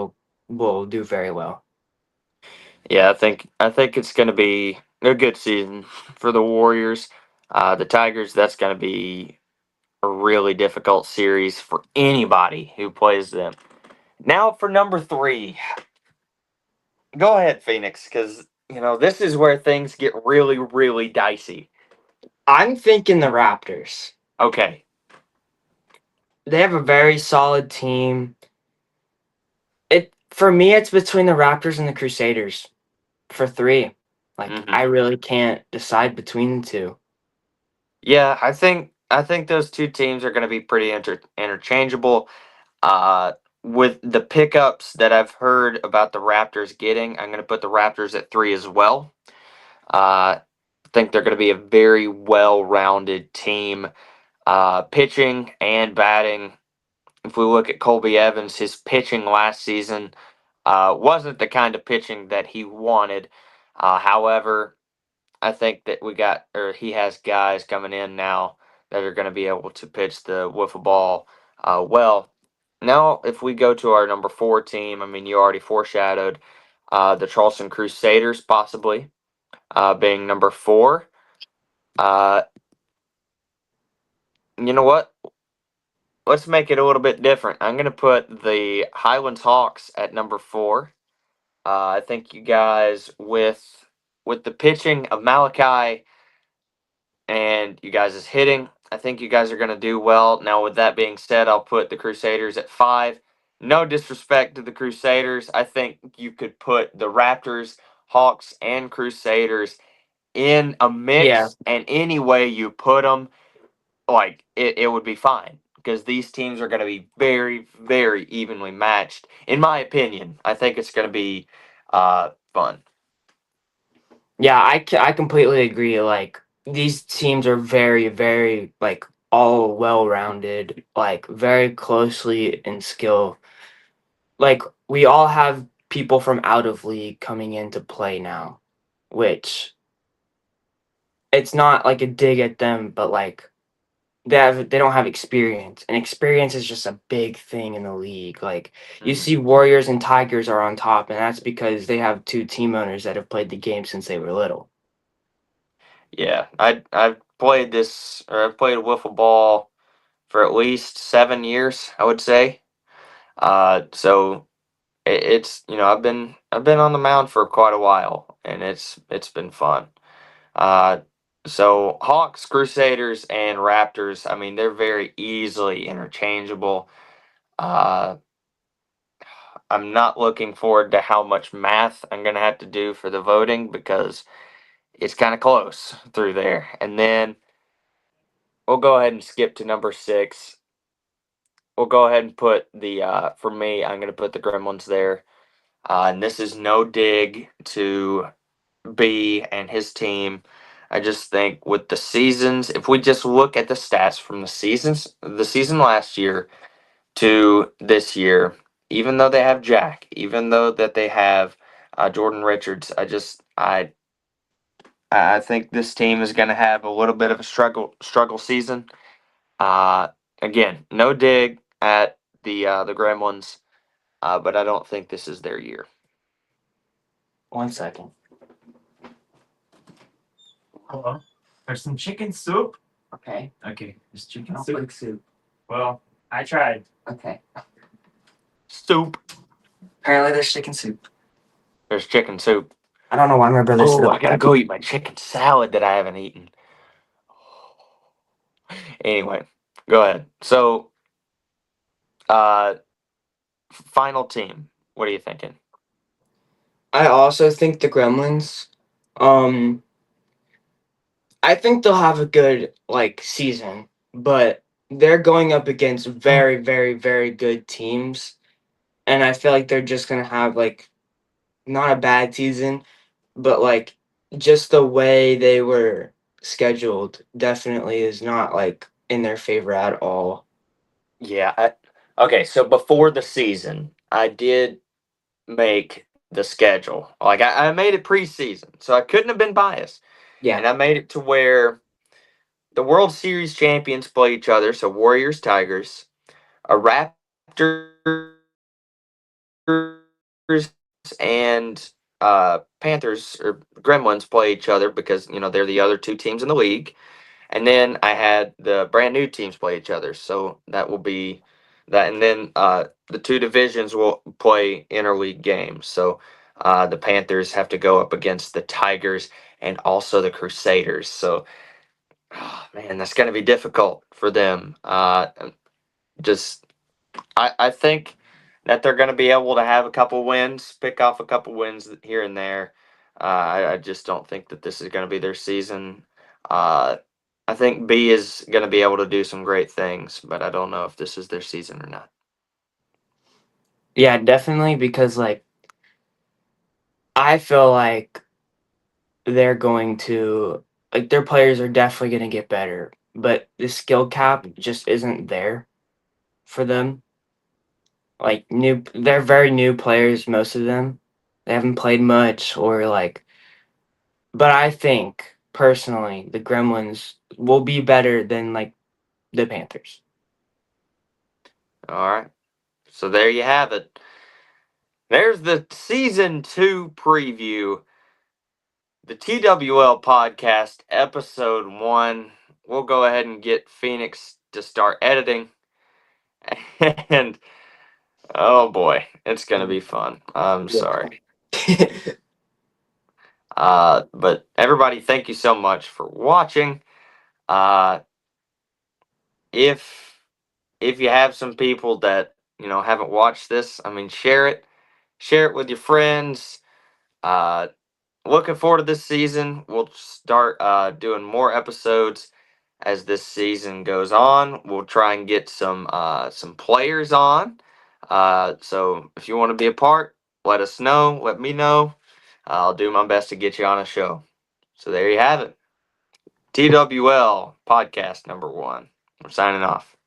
will do very well. Yeah, I think it's going to be a good season for the Warriors. The Tigers, that's going to be a really difficult series for anybody who plays them. Now for number 3. Go ahead, Phoenix, because this is where things get really, really dicey. I'm thinking the Raptors. Okay. They have a very solid team. It for me, it's between the Raptors and the Crusaders for three. Like, Hmm. I really can't decide between the two. Yeah, I think those two teams are going to be pretty interchangeable. Uh, with the pickups that I've heard about the Raptors getting, I'm going to put the Raptors at 3 as well. I think they're going to be a very well-rounded team, pitching and batting. If we look at Colby Evans, his pitching last season wasn't the kind of pitching that he wanted. However, I think that he has guys coming in now that are going to be able to pitch the wiffle ball well. Now, if we go to our number 4 team, I mean, you already foreshadowed the Charleston Crusaders possibly being number 4. Uh, you know what? Let's make it a little bit different. I'm going to put the Highlands Hawks at number 4. I think you guys with the pitching of Malachi and you guys is hitting, I think you guys are going to do well. Now, with that being said, I'll put the Crusaders at 5. No disrespect to the Crusaders. I think you could put the Raptors, Hawks, and Crusaders in a Yeah. mix, and any way you put them, like it would be fine because these teams are going to be very, very evenly matched. In my opinion, I think it's going to be fun. Yeah, I completely agree. Like, these teams are very, very, like, all well-rounded, like, very closely in skill. Like, we all have people from out of league coming into play now, which it's not like a dig at them, but like, they don't have experience, and experience is just a big thing in the league. Like, you Hmm. see Warriors and Tigers are on top, and that's because they have two team owners that have played the game since they were little. Yeah, I've played this, or I've played wiffle ball for at least 7 years, I would say. So it's I've been on the mound for quite a while, and it's been fun. Uh, so Hawks, Crusaders, and Raptors. I mean, they're very easily interchangeable. Uh, I'm not looking forward to how much math I'm gonna have to do for the voting because it's kind of close through there. And then we'll go ahead and skip to number 6. We'll go ahead and put the for me, I'm gonna put the Gremlins there. And this is no dig to B and his team. I just think with the seasons, if we just look at the stats from the season last year to this year, even though they have Jack, even though that they have Jordan Richards, I think this team is going to have a little bit of a struggle season. Uh, Again, no dig at the Gremlins, but I don't think this is their year. 1 second. Hello. There's some chicken soup. Okay. Okay. There's I chicken don't soup. like soup. Well, I tried. Okay. Soup. Apparently, there's chicken soup. There's chicken soup. I don't know why my brother said. Oh, I gotta go eat my chicken salad that I haven't eaten. Anyway, go ahead. So, uh, final team. What are you thinking? I also think the Gremlins. Um, I think they'll have a good season, but they're going up against very, very, very good teams, and I feel like they're just gonna have not a bad season, but just the way they were scheduled definitely is not in their favor at all. Yeah. Okay. So before the season, I did make the schedule. Like I made it preseason, so I couldn't have been biased, Yeah. and I made it to where the World Series champions play each other. So Warriors, Tigers, a and Panthers or Gremlins play each other because they're the other two teams in the league. And then I had the brand new teams play each other, so that will be that. And then the two divisions will play interleague games. So the Panthers have to go up against the Tigers and also the Crusaders. So man, that's going to be difficult for them. Just I think that they're going to be able to have a couple wins, pick off a couple wins here and there. I just don't think that this is going to be their season. Uh, I think B is going to be able to do some great things, but I don't know if this is their season or not. Yeah, definitely because I feel like they're going to their players are definitely going to get better, but the skill cap just isn't there for them. They're very new players, most of them. They haven't played much or but I think personally the Gremlins will be better than the Panthers. All right. So there you have it. There's the season 2 preview, the TWL Podcast, episode 1. We'll go ahead and get Phoenix to start editing. And oh boy, it's gonna be fun. I'm sorry. But everybody, thank you so much for watching. Uh, if if you have some people that haven't watched this, I mean, share it with your friends. Uh, Looking forward to this season. We'll start doing more episodes as this season goes on. We'll try and get some players on. So if you want to be a part, let us know. Let me know. I'll do my best to get you on a show. So there you have it. TWL podcast number 1. We're signing off.